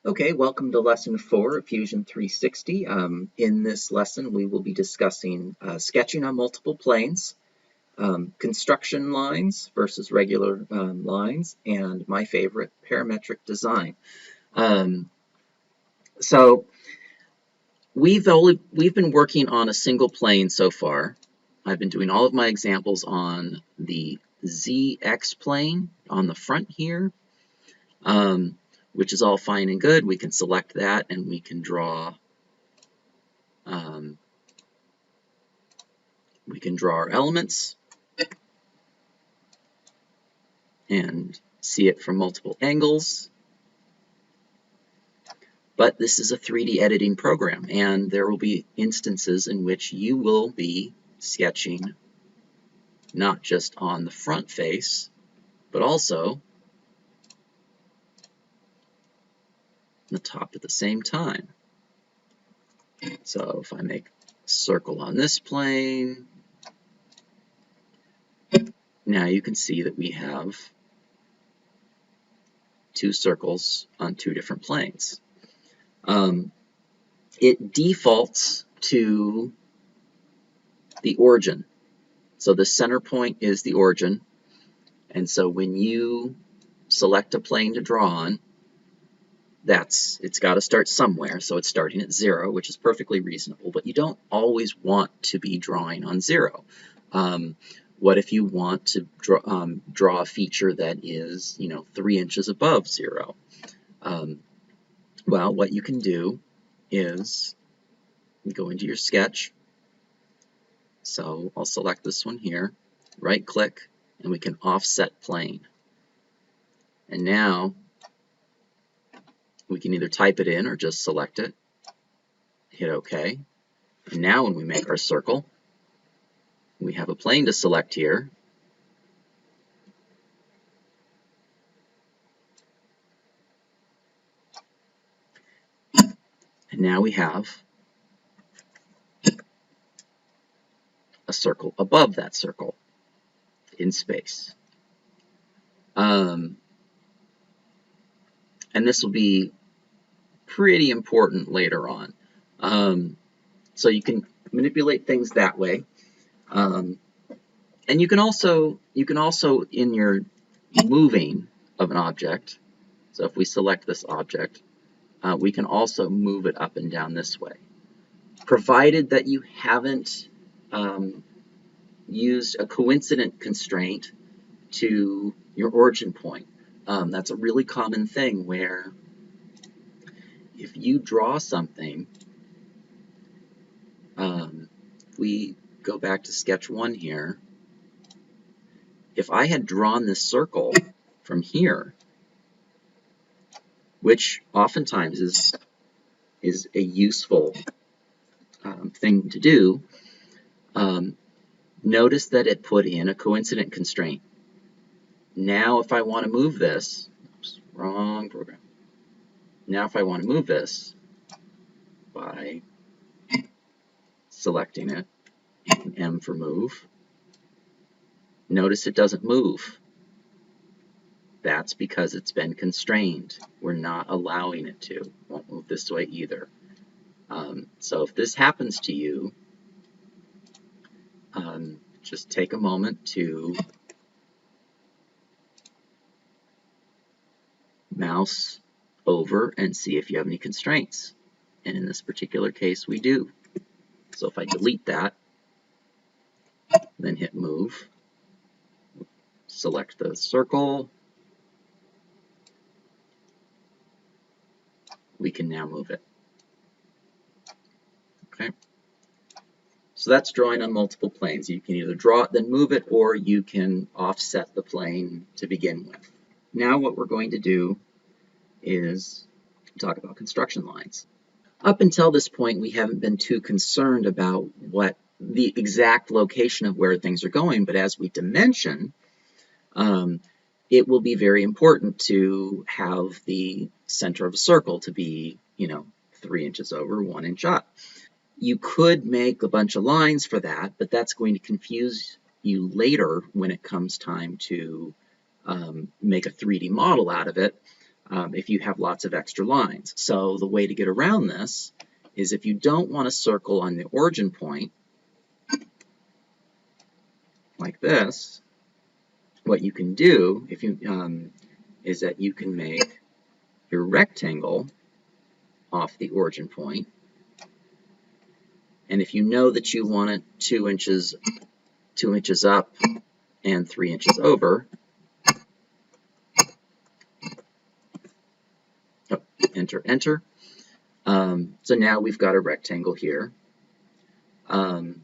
Okay, welcome to Lesson 4 of Fusion 360. In this lesson, we will be discussing sketching on multiple planes, construction lines versus regular lines, and my favorite, parametric design. So we've been working on a single plane so far. I've been doing all of my examples on the ZX plane on the front here. Which is all fine and good. We can select that and we can draw our elements and see it from multiple angles. But this is a 3D editing program, and there will be instances in which you will be sketching not just on the front face, but also the top at the same time. So if I make a circle on this plane, now you can see that we have two circles on two different planes. It defaults to the origin. So the center point is the origin. And so when you select a plane to draw on, it's got to start somewhere. So it's starting at 0, which is perfectly reasonable. But you don't always want to be drawing on 0. What if you want to draw a feature that is, 3 inches above 0? Well, what you can do is go into your sketch. So I'll select this one here, right click, and we can offset plane. And now we can either type it in or just select it, hit OK. And now when we make our circle, we have a plane to select here. And now we have a circle above that circle in space. And this will be pretty important later on. So you can manipulate things that way. And you can also in your moving of an object, so if we select this object, we can also move it up and down this way, provided that you haven't used a coincident constraint to your origin point. That's a really common thing where if you draw something, if we go back to sketch 1 here, if I had drawn this circle from here, which oftentimes is a useful thing to do, notice that it put in a coincident constraint. Now if I want to move this, oops, wrong program. Now if I want to move this by selecting it, hitting M for move, notice it doesn't move. That's because it's been constrained. We're not allowing it to. Won't move this way either. So if this happens to you, just take a moment to mouse over and see if you have any constraints. And in this particular case, we do. So if I delete that, then hit move, select the circle, we can now move it. Okay. So that's drawing on multiple planes. You can either draw it, then move it, or you can offset the plane to begin with. Now what we're going to do is talk about construction lines. Up until this point, we haven't been too concerned about what the exact location of where things are going, but as we dimension, it will be very important to have the center of a circle to be, 3 inches over, 1 inch up. You could make a bunch of lines for that, but that's going to confuse you later when it comes time to make a 3D model out of it. if you have lots of extra lines. So the way to get around this is if you don't want a circle on the origin point, like this, what you can do if you is that you can make your rectangle off the origin point, and if you know that you want it 2 inches up and 3 inches over, oh, enter. So now we've got a rectangle here. I'm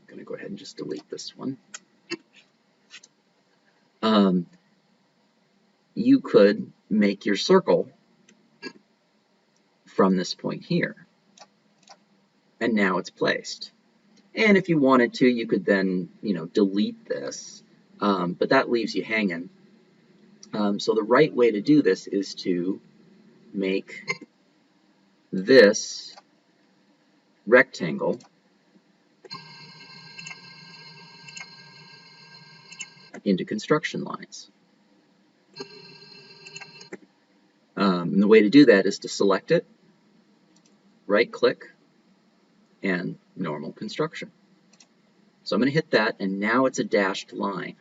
going to go ahead and just delete this one. You could make your circle from this point here, and now it's placed. And if you wanted to, you could then, delete this, but that leaves you hanging. So the right way to do this is to make this rectangle into construction lines. And the way to do that is to select it, right-click, and normal construction. So I'm going to hit that, and now it's a dashed line.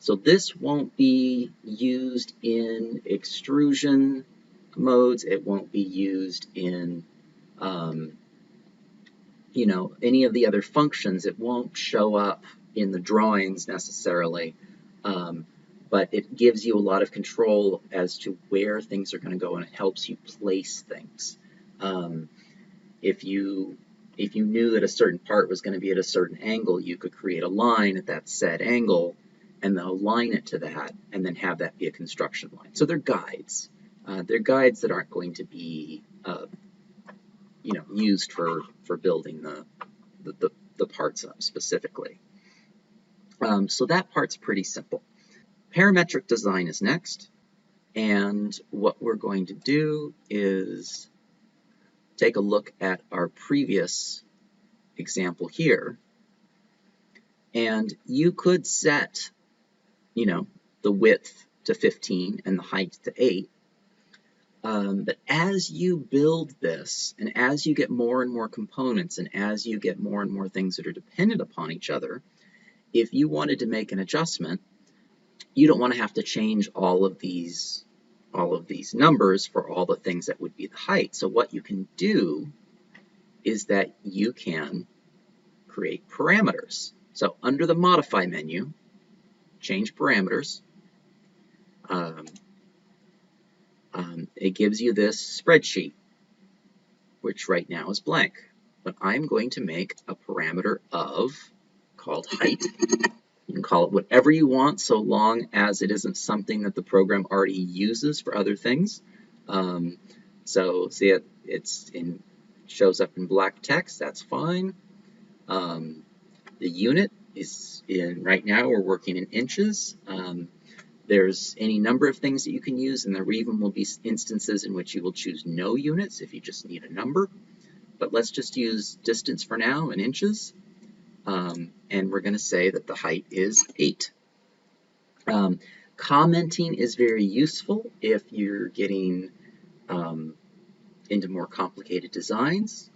So this won't be used in extrusion modes. It won't be used in, any of the other functions. It won't show up in the drawings necessarily, but it gives you a lot of control as to where things are going to go, and it helps you place things. If you knew that a certain part was going to be at a certain angle, you could create a line at that said angle and then align it to that and then have that be a construction line. So they're guides. They're guides that aren't going to be used for building the parts up specifically. So that part's pretty simple. Parametric design is next, and what we're going to do is take a look at our previous example here, and you could set, the width to 15 and the height to 8, but as you build this, and as you get more and more components, and as you get more and more things that are dependent upon each other, if you wanted to make an adjustment, you don't want to have to change all of these numbers for all the things that would be the height. So what you can do is that you can create parameters. So under the Modify menu, change parameters. It gives you this spreadsheet, which right now is blank. But I'm going to make a parameter called height. You can call it whatever you want, so long as it isn't something that the program already uses for other things. So see it shows up in black text. That's fine. The unit is right now we're working in inches. There's any number of things that you can use, and there even will be instances in which you will choose no units if you just need a number. But let's just use distance for now in inches. And we're going to say that the height is 8. Commenting is very useful if you're getting into more complicated designs.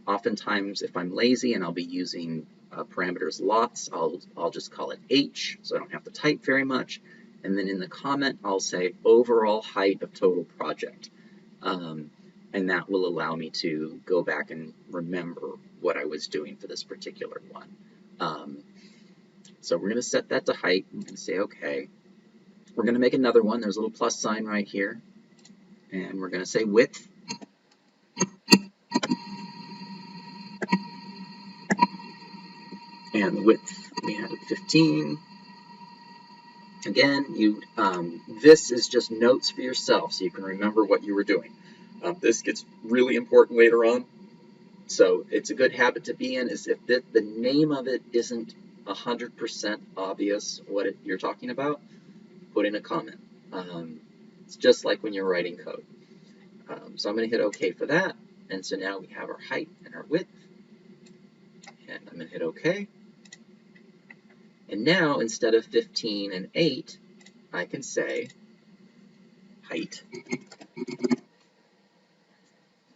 Oftentimes, if I'm lazy and I'll be using parameters lots, I'll just call it H, so I don't have to type very much. And then in the comment, I'll say overall height of total project. And that will allow me to go back and remember what I was doing for this particular one. So we're going to set that to height and say OK. We're going to make another one. There's a little plus sign right here. And we're going to say width. And the width, we had 15. Again, this is just notes for yourself so you can remember what you were doing. This gets really important later on. So it's a good habit to be in is if the name of it isn't 100% obvious what you're talking about, put in a comment. It's just like when you're writing code. So I'm going to hit OK for that. And so now we have our height and our width. And I'm going to hit OK. And now, instead of 15 and 8, I can say height.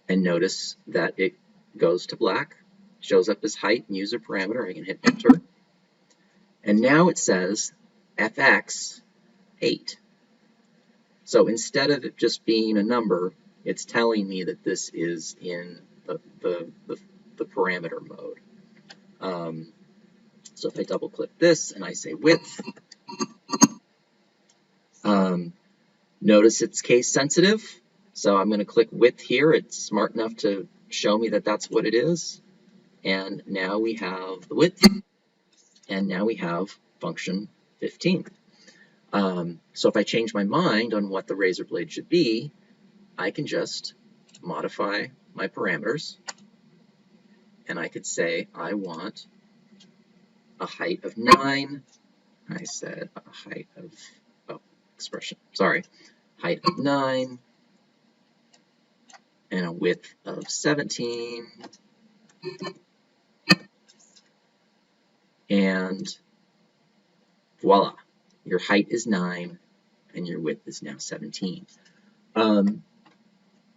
And notice that it goes to black, shows up as height and user parameter. I can hit enter. And now it says fx 8. So instead of it just being a number, it's telling me that this is in the parameter mode. So if I double click this and I say width, notice it's case sensitive. So I'm going to click width here. It's smart enough to show me that that's what it is. And now we have the width. And now we have function 15. So if I change my mind on what the razor blade should be, I can just modify my parameters. And I could say I want a height of 9. I said a height of, height of 9 and a width of 17. And voila, your height is 9 and your width is now 17.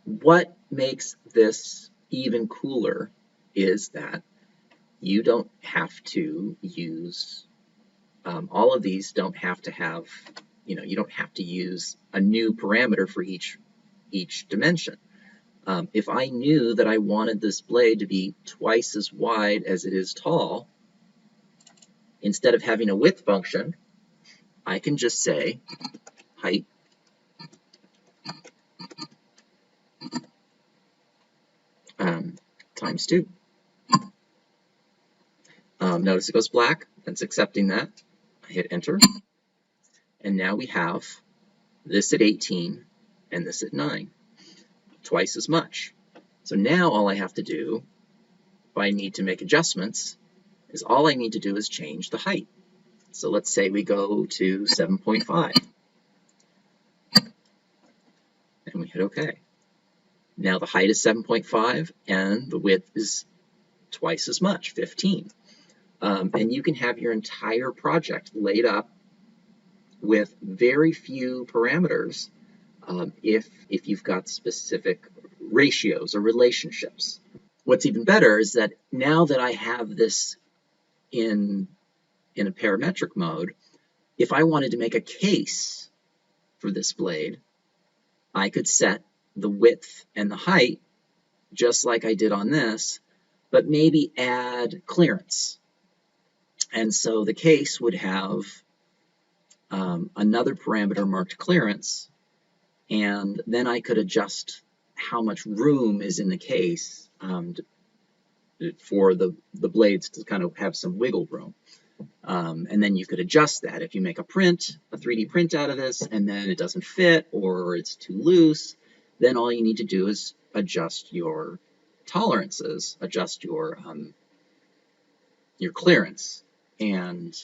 What makes this even cooler is that you don't have to use, all of these don't have to have, you don't have to use a new parameter for each dimension. If I knew that I wanted this blade to be twice as wide as it is tall, instead of having a width function, I can just say height times 2. Notice it goes black. That's accepting that. I hit enter. And now we have this at 18 and this at 9. Twice as much. So now all I have to do, if I need to make adjustments, is all I need to do is change the height. So let's say we go to 7.5. And we hit OK. Now the height is 7.5 and the width is twice as much, 15. And you can have your entire project laid up with very few parameters if you've got specific ratios or relationships. What's even better is that now that I have this in a parametric mode, if I wanted to make a case for this blade, I could set the width and the height just like I did on this, but maybe add clearance. And so the case would have another parameter marked clearance, and then I could adjust how much room is in the case for the blades to kind of have some wiggle room. And then you could adjust that. If you make a 3D print out of this, and then it doesn't fit or it's too loose, then all you need to do is adjust your tolerances, adjust your clearance, and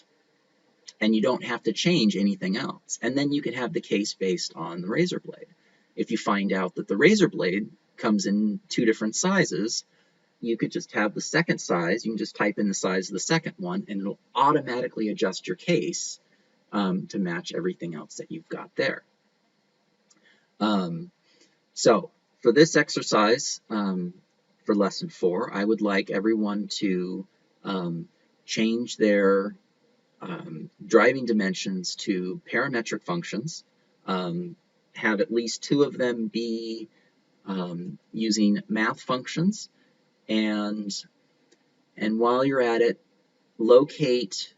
you don't have to change anything else. And then you can have the case based on the razor blade. If you find out that the razor blade comes in 2 different sizes, you could just have the second size. You can just type in the size of the second one, and it'll automatically adjust your case to match everything else that you've got there. So for this exercise, for lesson 4, I would like everyone to change their driving dimensions to parametric functions, have at least 2 of them be using math functions, and while you're at it, locate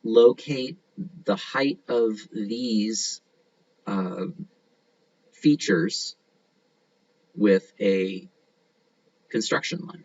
the height of these features with a construction line.